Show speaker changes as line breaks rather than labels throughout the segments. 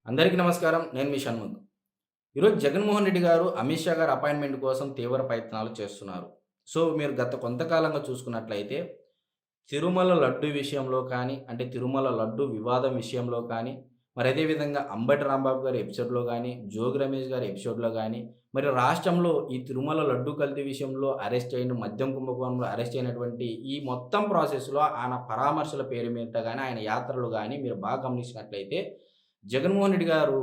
అందరికీ నమస్కారం. నేను మీ షణ్ముఖ్. ఈరోజు జగన్మోహన్ రెడ్డి గారు, అమిత్ షా గారు అపాయింట్‌మెంట్ కోసం తీవ్ర ప్రయత్నాలు చేస్తున్నారు. సో, మీరు గత కొంతకాలంగా చూసుకున్నట్లయితే, తిరుమల లడ్డు విషయంలో కానీ, అంటే తిరుమల లడ్డు వివాదం విషయంలో కానీ, మరి అదే విధంగా అంబటి రాంబాబు గారి ఎపిసోడ్‌లో గానీ, జోగి రమేష్ గారి ఎపిసోడ్‌లో గానీ, మరి రాష్ట్రంలో ఈ తిరుమల లడ్డు కల్తీ విషయంలో అరెస్ట్ అయిన మద్యం కుంభకోణంలో అరెస్ట్ అయినటువంటి ఈ మొత్తం ప్రాసెస్‌లో ఆయన పరామర్శల పేరు మీద గానీ, ఆయన యాత్రలు గానీ మీరు బాగా గమనించినట్లయితే జగన్మోహన్ రెడ్డి గారు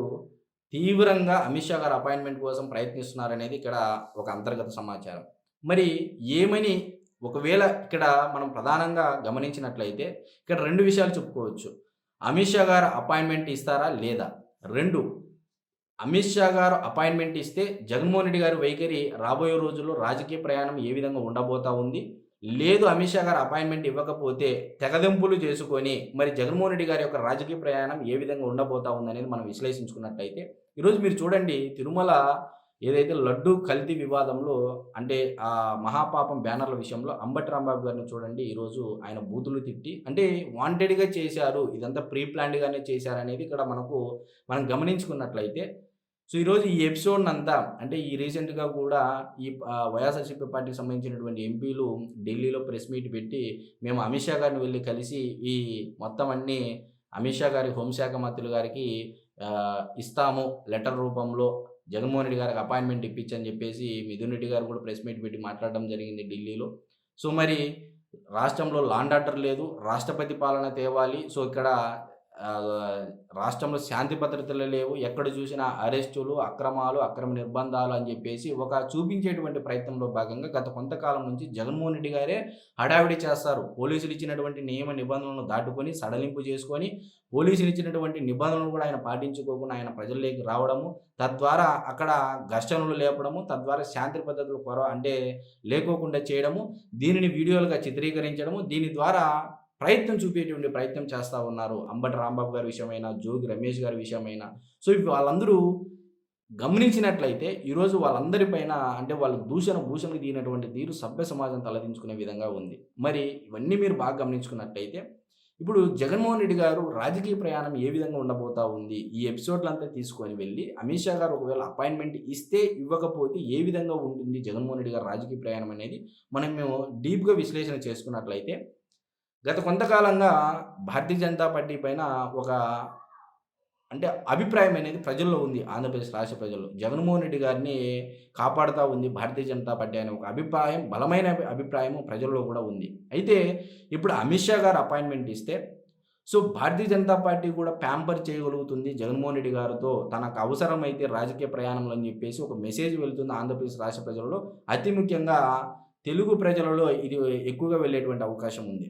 తీవ్రంగా అమిత్ షా గారి అపాయింట్‌మెంట్ కోసం ప్రయత్నిస్తున్నారనేది ఇక్కడ ఒక అంతర్గత సమాచారం. మరి ఏమని ఒకవేళ ఇక్కడ మనం ప్రధానంగా గమనించినట్లయితే ఇక్కడ 2 విషయాలు చెప్పుకోవచ్చు. అమిత్ షా గారు అపాయింట్‌మెంట్ ఇస్తారా? లేదా? 2 అమిత్ షా గారు అపాయింట్‌మెంట్ ఇస్తే జగన్మోహన్ రెడ్డి గారి వైఖరి రాబోయే రోజుల్లో రాజకీయ ప్రయాణం ఏ విధంగా ఉండబోతా ఉంది? లేదు అమిత్ షా గారు అపాయింట్‌మెంట్ ఇవ్వకపోతే తెగదెంపులు చేసుకొని మరి జగన్మోహన్ రెడ్డి గారి యొక్క రాజకీయ ప్రయాణం ఏ విధంగా ఉండబోతా ఉందనేది మనం విశ్లేషించుకున్నట్లయితే ఈరోజు మీరు చూడండి తిరుమల ఏదైతే లడ్డూ కల్తీ వివాదంలో అంటే మహాపాపం బ్యానర్ల విషయంలో అంబటి రాంబాబు గారిని చూడండి ఈరోజు ఆయన బూతులు తిట్టి అంటే వాంటెడ్‌గా చేశారు. ఇదంతా ప్రీ ప్లాన్డ్‌గానే చేశారనేది ఇక్కడ మనం గమనించుకున్నట్లయితే సో, ఈరోజు ఈ ఎపిసోడ్‌నంతా అంటే ఈ రీసెంట్‌గా కూడా వైఎస్ఆర్‌సీపీ పార్టీకి సంబంధించినటువంటి ఎంపీలు ఢిల్లీలో ప్రెస్ మీట్ పెట్టి, మేము అమిత్ షా గారిని వెళ్లి కలిసి ఈ మొత్తం అన్నీ అమిత్ షా గారి హోంశాఖ మంత్రులు గారికి ఇస్తాము లెటర్ రూపంలో. జగన్మోహన్ రెడ్డి గారికి అపాయింట్‌మెంట్ ఇప్పించని చెప్పేసి మిథున్ రెడ్డి గారు కూడా ప్రెస్ మీట్ పెట్టి మాట్లాడడం జరిగింది ఢిల్లీలో. సో, మరి రాష్ట్రంలో లా అండ్ ఆర్డర్ లేదు. రాష్ట్రపతి పాలన తేవాలి. సో, ఇక్కడ ఆహ్, రాష్ట్రంలో శాంతి భద్రతలు లేవు. ఎక్కడ చూసినా అరెస్టులు, అక్రమాలు, అక్రమ నిర్బంధాలు అని జెప్పేసి ఒక చూపించేటువంటి ప్రయత్నంలో భాగంగా గత కొంతకాలం నుంచి జగన్మోహన్ రెడ్డి గారే హడావిడి చేస్తారు. పోలీసులు ఇచ్చినటువంటి నియమ నిబంధనలను దాటుకొని, సడలింపు చేసుకొని, పోలీసులు ఇచ్చినటువంటి నిబంధనలు కూడా ఆయన పాటించుకోకుండా ఆయన ప్రజల్లోకి రావడము, తద్వారా అక్కడ ఘర్షణలు లేపడము, తద్వారా శాంతి భద్రతలు అంటే లేకోకుండా చేయడము, దీనిని వీడియోలుగా చిత్రీకరించడము, దీని ద్వారా చూపేటువంటి ప్రయత్నం చేస్తా ఉన్నారు. అంబటి రాంబాబు గారి విషయమైనా, జోగి రమేష్ గారి విషయమైనా. సో, ఇప్పుడు వాళ్ళందరూ గమనించినట్లయితే ఈరోజు వాళ్ళందరి పైన అంటే వాళ్ళు భూషణకు దిగినటువంటి తీరు సభ్య సమాజం తలదించుకునే విధంగా ఉంది. మరి ఇవన్నీ మీరు బాగా గమనించుకున్నట్లయితే ఇప్పుడు జగన్మోహన్ రెడ్డి గారు రాజకీయ ప్రయాణం ఏ విధంగా ఉండబోతా ఉంది? ఈ ఎపిసోడ్‌లంతా తీసుకొని వెళ్లి అమిత్ షా గారు ఒకవేళ అపాయింట్‌మెంట్ ఇస్తే, ఇవ్వకపోతే ఏ విధంగా ఉంటుంది జగన్మోహన్ రెడ్డి గారి రాజకీయ ప్రయాణం అనేది మేము డీప్‌గా విశ్లేషణ చేసుకున్నట్లయితే గత కొంతకాలంగా భారతీయ జనతా పార్టీ పైన ఒక అంటే అభిప్రాయం అనేది ప్రజల్లో ఉంది. ఆంధ్రప్రదేశ్ రాష్ట్ర ప్రజల్లో. జగన్మోహన్ రెడ్డి గారిని కాపాడుతా ఉంది భారతీయ జనతా పార్టీ అనే ఒక అభిప్రాయం, బలమైన అభిప్రాయం ప్రజల్లో కూడా ఉంది. అయితే ఇప్పుడు అమిత్ షా గారు అపాయింట్‌మెంట్ ఇస్తే సో, భారతీయ జనతా పార్టీ కూడా ప్యాంపర్ చేయగలుగుతుంది జగన్మోహన్ రెడ్డి గారితో. తనకు అవసరమైతే రాజకీయ ప్రయాణంలో అని చెప్పేసి ఒక మెసేజ్ వెళ్తుంది ఆంధ్రప్రదేశ్ రాష్ట్ర ప్రజలలో. అతి ముఖ్యంగా తెలుగు ప్రజలలో ఇది ఎక్కువగా వెళ్ళేటువంటి అవకాశం ఉంది.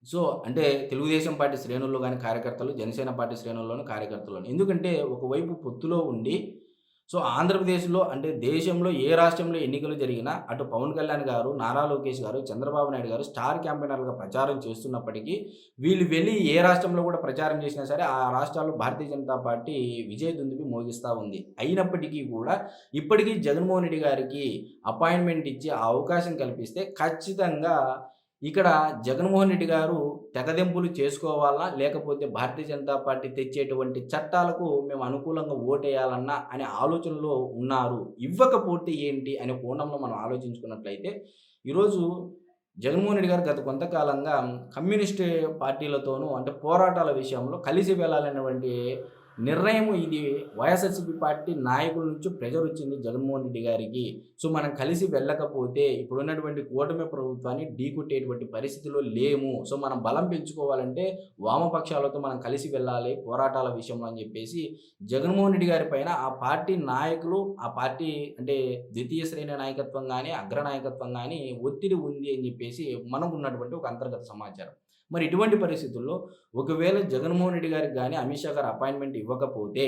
సో, అంటే తెలుగుదేశం పార్టీ శ్రేణుల్లో గాని కార్యకర్తలు, జనసేన పార్టీ శ్రేణుల్లోని కార్యకర్తల్లోని. ఎందుకంటే ఒకవైపు పొత్తులో ఉండి సో, ఆంధ్రప్రదేశ్‌లో అంటే దేశంలో ఏ రాష్ట్రంలో ఎన్నికలు జరిగినా అటు పవన్ కళ్యాణ్ గారు, నారా లోకేష్ గారు, చంద్రబాబు నాయుడు గారు స్టార్ క్యాంపెయినర్‌లుగా ప్రచారం చేస్తున్నప్పటికీ వీళ్ళు వెళ్లి ఏ రాష్ట్రంలో కూడా ప్రచారం చేసినా సరే ఆ రాష్ట్రాల్లో భారతీయ జనతా పార్టీ విజయ దుందుభి మోగిస్తా ఉంది. అయినప్పటికీ కూడా ఇప్పటికీ జగన్మోహన్ రెడ్డి గారికి అపాయింట్‌మెంట్ ఇచ్చి ఆ అవకాశం కల్పిస్తే ఖచ్చితంగా ఇక్కడ జగన్మోహన్ రెడ్డి గారు తెగదెంపులు చేసుకోవాలా? లేకపోతే భారతీయ జనతా పార్టీ తెచ్చేటువంటి చట్టాలకు మేము అనుకూలంగా ఓటేయాలన్నా అనే ఆలోచనలో ఉన్నారు. ఇవ్వకపోతే ఏంటి అనే కోణంలో మనం ఆలోచించుకున్నట్లయితే, ఈరోజు జగన్మోహన్ రెడ్డి గారు గత కొంతకాలంగా కమ్యూనిస్ట్ పార్టీలతోనూ అంటే పోరాటాల విషయంలో కలిసి వెళ్ళాలనేటువంటి నిర్ణయం ఇది వైఎస్ఆర్‌సీపీ పార్టీ నాయకుల నుంచి ప్రెషరొచ్చింది జగన్మోహన్ రెడ్డి గారికి. సో, మనం కలిసి వెళ్ళకపోతే ఇప్పుడున్నటువంటి కూటమి ప్రభుత్వాన్ని ఢీకొట్టేటువంటి పరిస్థితిలో లేము. సో, మనం బలం పెంచుకోవాలంటే వామపక్షాలతో మనం కలిసి వెళ్ళాలి పోరాటాల విషయంలో అని చెప్పేసి జగన్మోహన్ రెడ్డి గారి పైన ఆ పార్టీ నాయకులు, ఆ పార్టీ అంటే ద్వితీయ శ్రేణి నాయకత్వం గాని, అగ్రనాయకత్వం గాని ఒత్తిడి ఉంది అని చెప్పేసి మనకున్నటువంటి ఒక అంతర్గత సమాచారం. మరి ఇటువంటి పరిస్థితుల్లో ఒకవేళ జగన్మోహన్ రెడ్డి గారికి గాని, అమిత్ షా గారు అపాయింట్‌మెంట్ ఇవ్వకపోతే,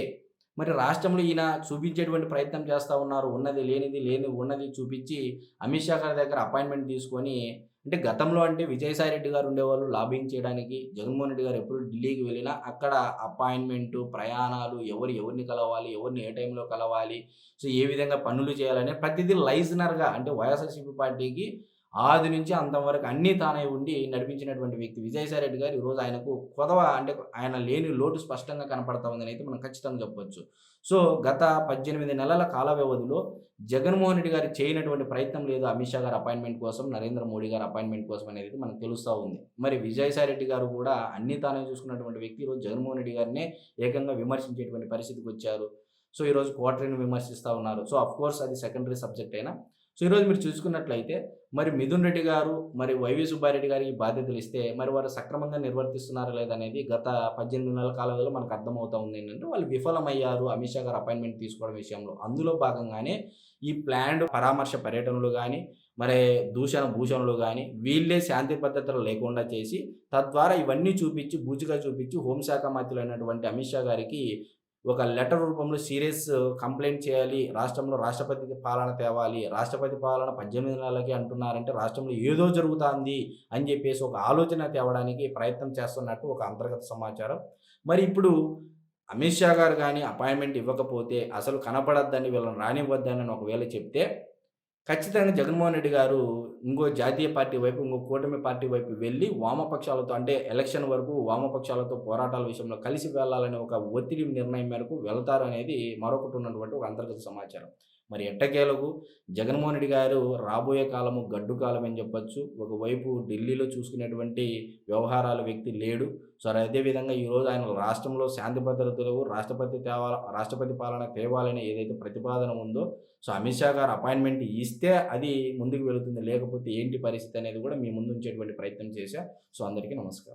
మరి రాష్ట్రంలో ఈయన చూపించేటువంటి ప్రయత్నం చేస్తా ఉన్నారు. ఉన్నది లేనిది, లేనిది ఉన్నది చూపిచ్చి అమిత్ షా గారి దగ్గర అపాయింట్‌మెంట్ తీసుకొని అంటే గతంలో అంటే విజయసాయి రెడ్డి గారు ఉండేవాళ్ళు లాబింగ్ చేయడానికి. జగన్మోహన్ రెడ్డి గారు ఎప్పుడు ఢిల్లీకి వెళ్ళినా అక్కడ అపాయింట్‌మెంటు, ప్రయాణాలు, ఎవరిని కలవాలి, ఎవరిని ఏ టైంలో కలవాలి, సో ఏ విధంగా పనులు చేయాలని ప్రతిదీ లైజనర్‌గా అంటే వైఎస్ఆర్‌సీపీ పార్టీకి ఆది నుంచి అంతం వరకు అన్నీ తానై ఉండి నడిపించినటువంటి వ్యక్తి విజయసాయి రెడ్డి గారు ఈరోజు ఆయనకు కొదవ అంటే ఆయన లేని లోటు స్పష్టంగా కనపడతా ఉందని అయితే మనం ఖచ్చితంగా చెప్పొచ్చు. సో, గత 18 నెలల కాల వ్యవధిలో జగన్మోహన్ రెడ్డి గారు చేయనటువంటి ప్రయత్నం లేదు అమిత్ షా గారి అపాయింట్‌మెంట్ కోసం, నరేంద్ర మోడీ గారి అపాయింట్‌మెంట్ కోసం అనేది మనకు తెలుస్తా ఉంది. మరి విజయసాయి రెడ్డి గారు కూడా అన్నీ తానే చూసుకున్నటువంటి వ్యక్తి ఈరోజు జగన్మోహన్ రెడ్డి గారినే ఏకంగా విమర్శించేటువంటి పరిస్థితికొచ్చారు. సో, ఈరోజు క్వార్టర్‌ని విమర్శిస్తా ఉన్నారు. సో, ఆఫ్‌కోర్స్ అది సెకండరీ సబ్జెక్ట్ అయినా. సో, ఈరోజు మీరు చూసుకున్నట్లయితే మరి మిథున్ రెడ్డి గారు, మరి వైవి సుబ్బారెడ్డి గారికి బాధ్యతలు ఇస్తే మరి వారు సక్రమంగా నిర్వర్తిస్తున్నారా లేదా అనేది గత 18 నెలల కాలంలో మనకు అర్థమవుతా ఉంది ఏంటంటే వాళ్ళు విఫలమయ్యారు అమిత్ షా గారు అపాయింట్‌మెంట్ తీసుకోవడం విషయంలో. అందులో భాగంగానే ఈ ప్లాన్డ్ పరామర్శ పర్యటనలు గాని, మరి దూషణ భూషణలు గాని వీళ్ళే శాంతి భద్రతలు లేకుండా చేసి తద్వారా ఇవన్నీ చూపించి బూచిగా చూపించి హోంశాఖ మంత్రులైనటువంటి అమిత్ షా గారికి ఒక లెటర్ రూపంలో సీరియస్ కంప్లెయింట్ చేయాలి. రాష్ట్రంలో రాష్ట్రపతి పాలన తేవాలి. రాష్ట్రపతి పాలన 18 నెలలకే అంటున్నారంటే రాష్ట్రంలో ఏదో జరుగుతాంది అని జెప్పేసి ఒక ఆలోచన తేవడానికి ప్రయత్నం చేస్తున్నట్టు ఒక అంతర్గత సమాచారం. మరి ఇప్పుడు అమిత్ షా గారు గాని అపాయింట్‌మెంట్ ఇవ్వకపోతే అసలు కనపడొద్దని వీళ్ళని రానివ్వద్దని ఒకవేళ చెప్తే ఖచ్చితంగా జగన్మోహన్ రెడ్డి గారు ఇంకో జాతీయ పార్టీ వైపు, ఇంకో కూటమి పార్టీ వైపు వెళ్లి వామపక్షాలతో అంటే ఎలక్షన్ వరకు వామపక్షాలతో పోరాటాల విషయంలో కలిసి వెళ్ళాలనే ఒక ఒత్తిడి నిర్ణయం మేరకు వెళతారనేది మరొకటి ఉన్నటువంటి ఒక అంతర్గత సమాచారం. మరి ఎట్టకేలకు జగన్మోహన్ రెడ్డి గారు రాబోయే కాలము గడ్డు కాలం అని చెప్పొచ్చు. ఒకవైపు ఢిల్లీలో చూసుకునేటువంటి వ్యవహారాల వ్యక్తి లేడు. సో, అదే విధంగా ఈరోజు ఆయన రాష్ట్రంలో శాంతి భద్రతలు రాష్ట్రపతి పాలన తేవాలని ఏదైతే ప్రతిపాదన ఉందో, సో, అమిత్ షా గారు అపాయింట్‌మెంట్ ఇస్తే అది ముందుకు వెళుతుంది. లేకపోతే ఏంటి పరిస్థితి అనేది కూడా మీ ముందు ఉంచేటువంటి ప్రయత్నం చేశా. సో, అందరికీ నమస్కారం.